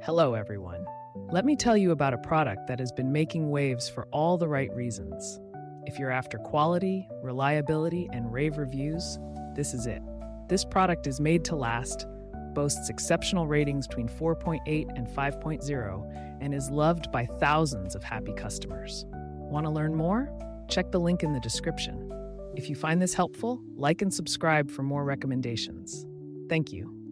Hello, everyone. Let me tell you about a product that has been making waves for all the right reasons. If you're after quality, reliability, and rave reviews, this is it. This product is made to last, boasts exceptional ratings between 4.8 and 5.0, and is loved by thousands of happy customers. Want to learn more? Check the link in the description. If you find this helpful, like and subscribe for more recommendations. Thank you.